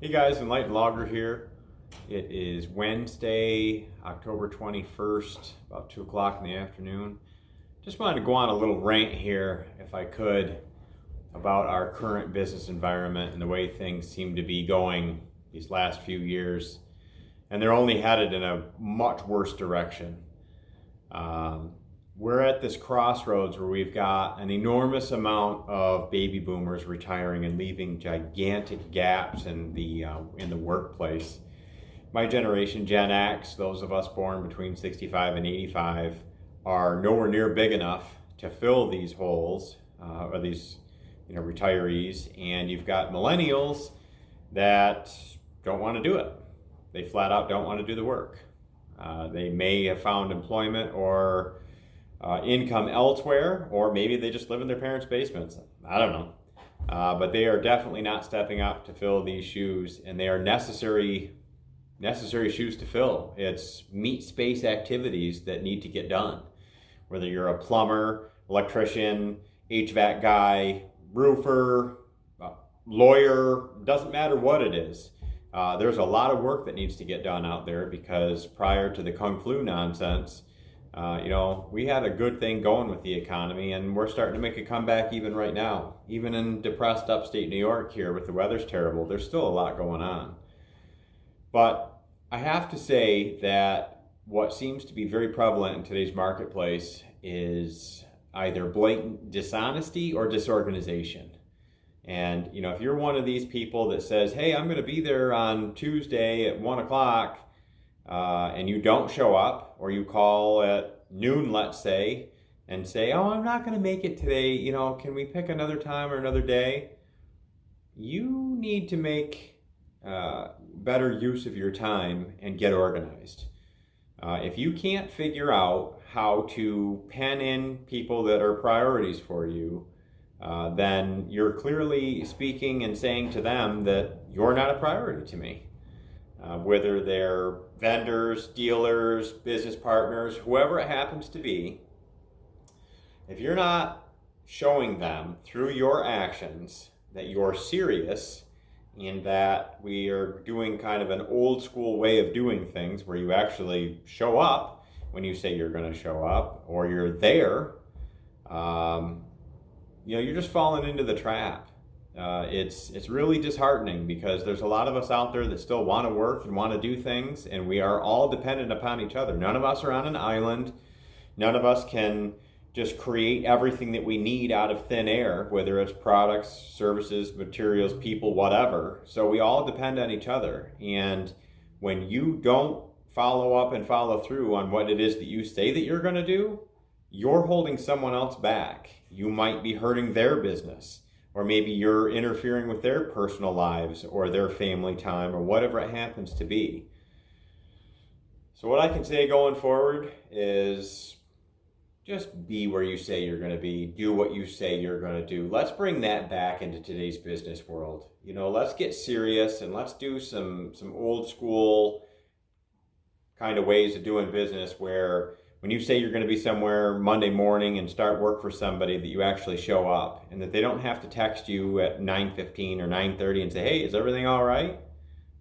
Hey guys, Enlightened Logger here. It is Wednesday, October 21st, about 2 o'clock in the afternoon. Just wanted to go on a little rant here, if I could, about our current business environment and the way things seem to be going these last few years. And they're only headed in a much worse direction. We're at this crossroads where we've got an enormous amount of baby boomers retiring and leaving gigantic gaps in the workplace. My generation, Gen X, those of us born between 65 and 85, are nowhere near big enough to fill these holes, or these retirees. And you've got millennials that don't want to do it. They flat out don't want to do the work. They may have found employment or income elsewhere, or maybe they just live in their parents' basements. I don't know. But they are definitely not stepping up to fill these shoes, and they are necessary shoes to fill. It's meat space activities that need to get done. Whether you're a plumber, electrician, HVAC guy, roofer, lawyer, doesn't matter what it is. There's a lot of work that needs to get done out there, because prior to the Kung Flu nonsense, we had a good thing going with the economy, and we're starting to make a comeback even right now. Even in depressed upstate New York here, with the weather's terrible, there's still a lot going on. But I have to say that what seems to be very prevalent in today's marketplace is either blatant dishonesty or disorganization. And, if you're one of these people that says, hey, I'm going to be there on Tuesday at 1 o'clock, and you don't show up, or you call at noon, let's say, and say, oh, I'm not going to make it today, can we pick another time or another day? You need to make better use of your time and get organized. If you can't figure out how to pen in people that are priorities for you, then you're clearly speaking and saying to them that you're not a priority to me. Whether they're vendors, dealers, business partners, whoever it happens to be, if you're not showing them through your actions that you're serious, and that we are doing kind of an old school way of doing things where you actually show up when you say you're going to show up, or you're there, you're just falling into the trap. It's really disheartening, because there's a lot of us out there that still want to work and want to do things, and we are all dependent upon each other. None of us are on an island. None of us can just create everything that we need out of thin air, whether it's products, services, materials, people, whatever. So we all depend on each other. And when you don't follow up and follow through on what it is that you say that you're going to do, you're holding someone else back. You might be hurting their business, or maybe you're interfering with their personal lives or their family time, or whatever it happens to be. So what I can say going forward is just be where you say you're going to be. Do what you say you're going to do. Let's bring that back into today's business world. Let's get serious, and let's do some old school kind of ways of doing business, where when you say you're going to be somewhere Monday morning and start work for somebody, that you actually show up, and that they don't have to text you at 9:15 or 9:30 and say, hey, is everything all right?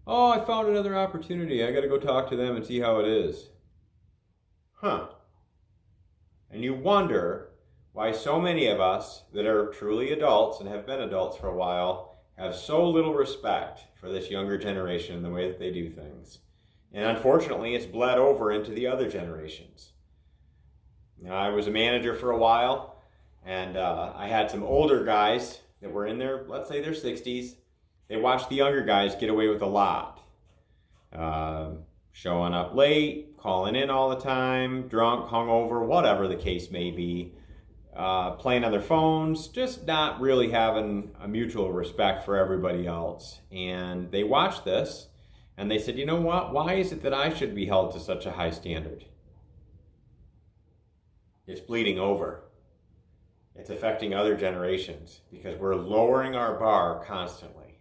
Oh, I found another opportunity. I got to go talk to them and see how it is. And you wonder why so many of us that are truly adults and have been adults for a while have so little respect for this younger generation and the way that they do things. And unfortunately, it's bled over into the other generations. I was a manager for a while, and I had some older guys that were in their, let's say, their 60s. They watched the younger guys get away with a lot. Showing up late, calling in all the time, drunk, hungover, whatever the case may be, playing on their phones, just not really having a mutual respect for everybody else. And they watched this, and they said, you know what? Why is it that I should be held to such a high standard? It's bleeding over. It's affecting other generations, because we're lowering our bar constantly.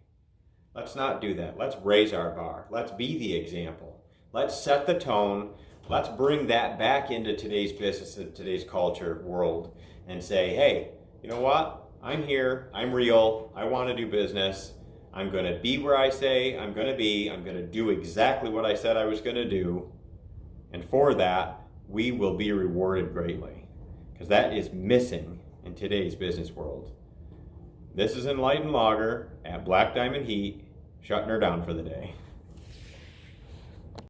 Let's not do that. Let's raise our bar. Let's be the example. Let's set the tone. Let's bring that back into today's business and today's culture world, and say, hey, you know what? I'm here. I'm real. I want to do business. I'm going to be where I say I'm going to be. I'm going to do exactly what I said I was going to do. And for that, we will be rewarded greatly, because that is missing in today's business world. This is Enlightened Logger at Black Diamond Heat, shutting her down for the day.